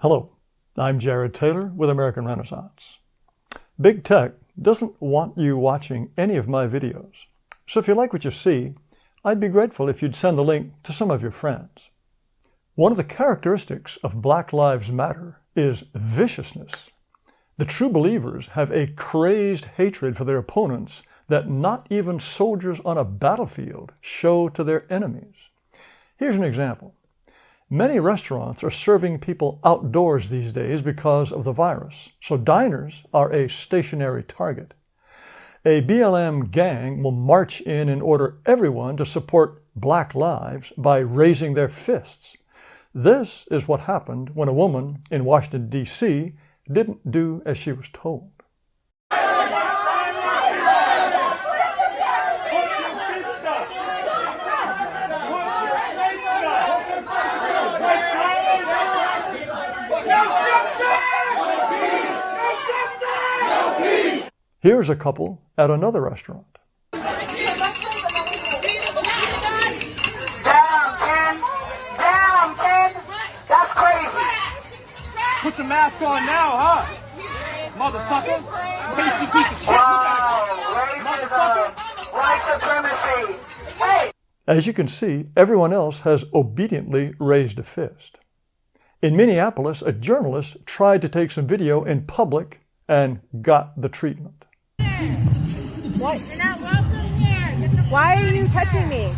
Hello, I'm Jared Taylor with American Renaissance. Big Tech doesn't want you watching any of my videos. So if you like what you see, I'd be grateful if you'd send the link to some of your friends. One of the characteristics of Black Lives Matter is viciousness. The true believers have a crazed hatred for their opponents that not even soldiers on a battlefield show to their enemies. Here's an example. Many restaurants are serving people outdoors these days because of the virus, so diners are a stationary target. A BLM gang will march in and order everyone to support Black lives by raising their fists. This is what happened when a woman in Washington, D.C. didn't do as she was told. Here's a couple at another restaurant. Down, kid! That's crazy! Put your mask on now, huh? Motherfucker! Tasty piece of shit! Wow! Racism! White supremacy! Hey! As you can see, everyone else has obediently raised a fist. In Minneapolis, a journalist tried to take some video in public and got the treatment. What? You're not welcome here. Why are you touching me?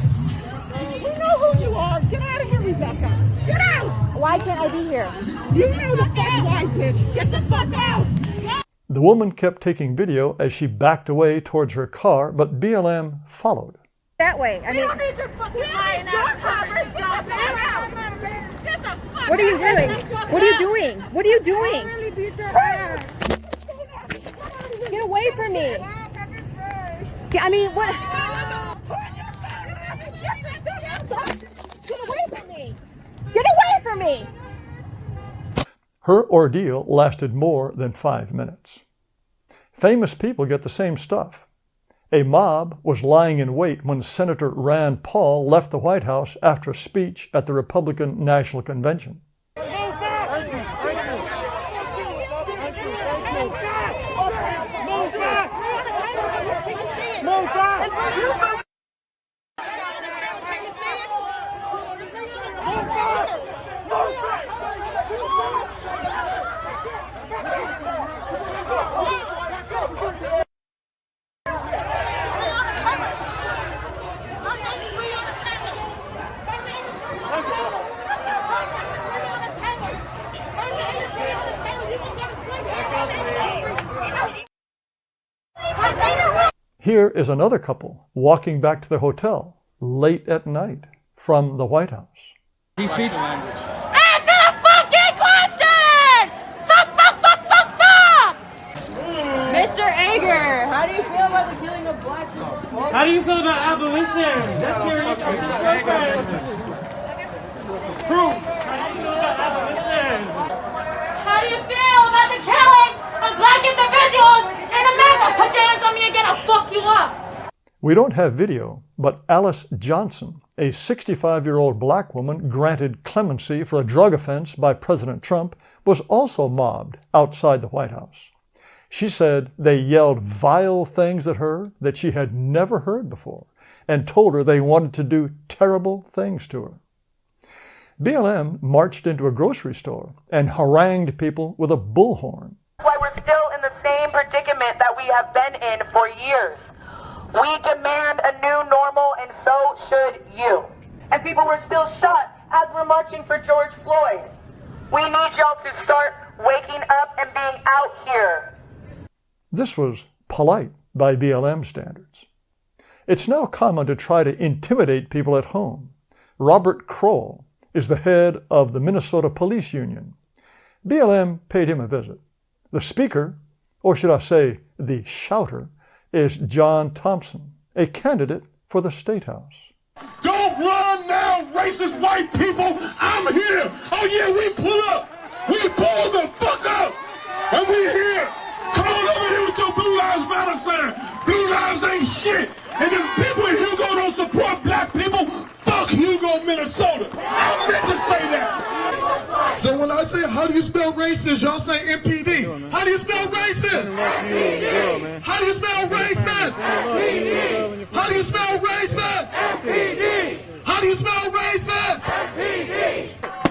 We know who you are. Get out of here, Rebecca. Get out! Why can't I be here? You know the fuck why, bitch. Get the fuck out! The woman kept taking video as she backed away towards her car, but BLM followed. That way. I mean, don't need your fucking lying ass. Get the fuck what are you doing? What are you doing? What are you doing? really beat your ass. Get away from me. I mean, what? Get away from me. Get away from me. Her ordeal lasted more than 5 minutes. Famous people get the same stuff. A mob was lying in wait when Senator Rand Paul left the White House after a speech at the Republican National Convention. Here is another couple walking back to their hotel late at night from the White House. Answer the fucking question! Fuck! Mr. Ager, how do you feel about the killing of black people? How do you feel about abolition? That's curious. Proof. How do you feel about abolition? How do you feel about the killing of black individuals in America? Put your hands on me again, I'll fuck you up! We don't have video, but Alice Johnson, a 65-year-old black woman granted clemency for a drug offense by President Trump, was also mobbed outside the White House. She said they yelled vile things at her that she had never heard before and told her they wanted to do terrible things to her. BLM marched into a grocery store and harangued people with a bullhorn. That's why we're still in the same predicament that we have been in for years. We demand a new normal, and so should you. And people were still shot as we're marching for George Floyd. We need y'all to start waking up and being out here. This was polite by BLM standards. It's now common to try to intimidate people at home. Robert Kroll is the head of the Minnesota Police Union. BLM paid him a visit. The speaker, or should I say the shouter, is John Thompson, a candidate for the State House. Don't run now, racist white people! I'm here! Oh yeah, we pull up! We pull the fuck up! And we here! Come on over here with your Blue Lives Matter sign! Blue Lives ain't shit! And if people in Hugo don't support black people, fuck Hugo, Minnesota! I meant to say that! So when I say, how do you spell racist, y'all say MPD. How do you spell racist? How do you spell racist? How do you spell racist? MPD. How do you spell racist? MPD. 1,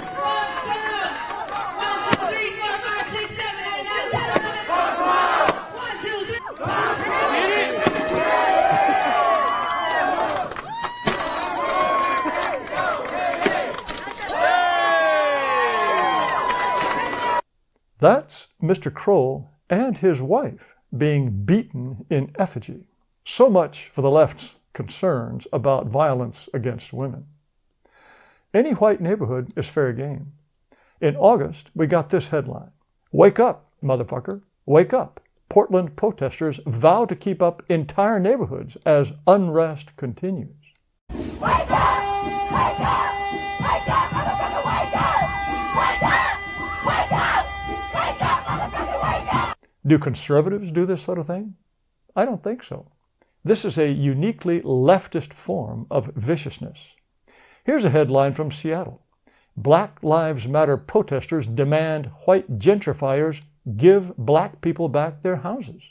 2, 3, 4, 5, 6, 7, 8, 9, 10, 11, 12. 1, 2, 3. That's Mr. Kroll and his wife being beaten in effigy. So much for the left's concerns about violence against women. Any white neighborhood is fair game. In August, we got this headline: "Wake up, motherfucker, wake up. Portland protesters vow to keep up entire neighborhoods as unrest continues." Wake up! Wake up! Wake up, motherfucker, wake up! Wake up! Wake up! Wake up, motherfucker, wake up! Do conservatives do this sort of thing? I don't think so. This is a uniquely leftist form of viciousness. Here's a headline from Seattle: "Black Lives Matter protesters demand white gentrifiers give black people back their houses."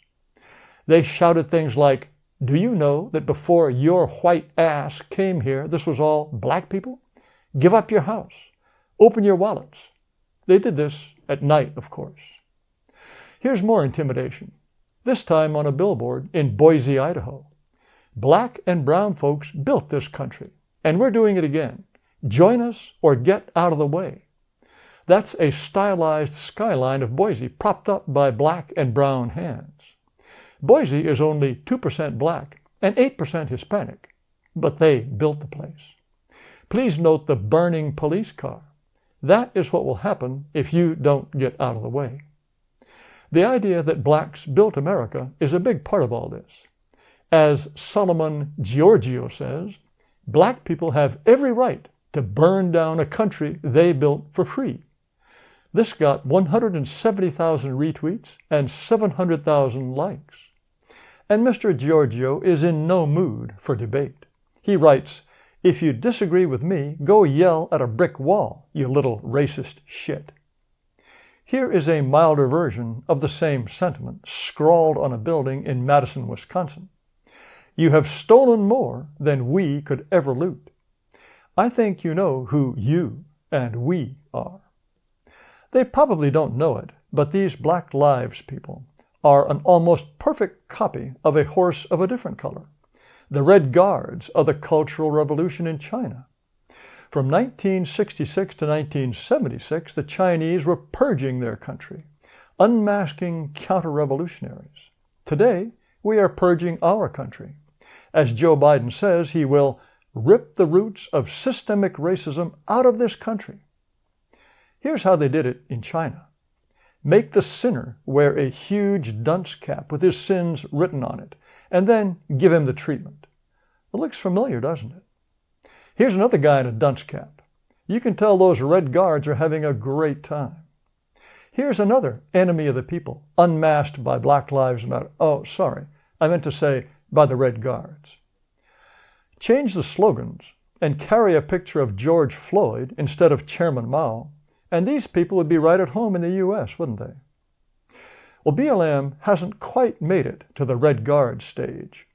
They shouted things like, "Do you know that before your white ass came here, this was all black people? Give up your house. Open your wallets." They did this at night, of course. Here's more intimidation, this time on a billboard in Boise, Idaho. "Black and brown folks built this country, and we're doing it again. Join us or get out of the way." That's a stylized skyline of Boise propped up by black and brown hands. Boise is only 2% black and 8% Hispanic, but they built the place. Please note the burning police car. That is what will happen if you don't get out of the way. The idea that blacks built America is a big part of all this. As Solomon Giorgio says, black people have every right to burn down a country they built for free. This got 170,000 retweets and 700,000 likes. And Mr. Giorgio is in no mood for debate. He writes, "If you disagree with me, go yell at a brick wall, you little racist shit." Here is a milder version of the same sentiment scrawled on a building in Madison, Wisconsin. "You have stolen more than we could ever loot. I think you know who you and we are." They probably don't know it, but these Black Lives people are an almost perfect copy of a horse of a different color, the Red Guards of the Cultural Revolution in China. From 1966 to 1976, the Chinese were purging their country, unmasking counter-revolutionaries. Today, we are purging our country. As Joe Biden says, he will rip the roots of systemic racism out of this country. Here's how they did it in China. Make the sinner wear a huge dunce cap with his sins written on it, and then give him the treatment. It looks familiar, doesn't it? Here's another guy in a dunce cap. You can tell those Red Guards are having a great time. Here's another enemy of the people, unmasked by Black Lives Matter. Oh, sorry, I meant to say by the Red Guards. Change the slogans and carry a picture of George Floyd instead of Chairman Mao, and these people would be right at home in the U.S., wouldn't they? Well, BLM hasn't quite made it to the Red Guard stage.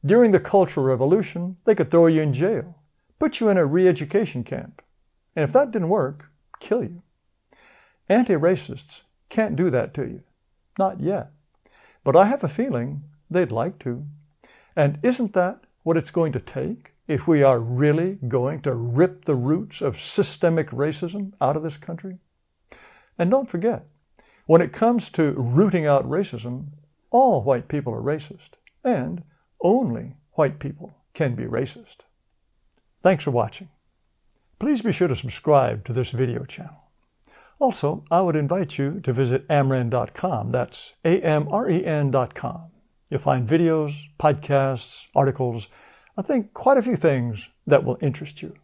During the Cultural Revolution, they could throw you in jail, put you in a re-education camp, and if that didn't work, kill you. Anti-racists can't do that to you. Not yet. But I have a feeling they'd like to. And isn't that what it's going to take if we are really going to rip the roots of systemic racism out of this country? And don't forget, when it comes to rooting out racism, all white people are racist, and only white people can be racist. Thanks for watching. Please be sure to subscribe to this video channel. Also, I would invite you to visit AmRen.com. That's AmRen.com. You'll find videos, podcasts, articles, I think quite a few things that will interest you.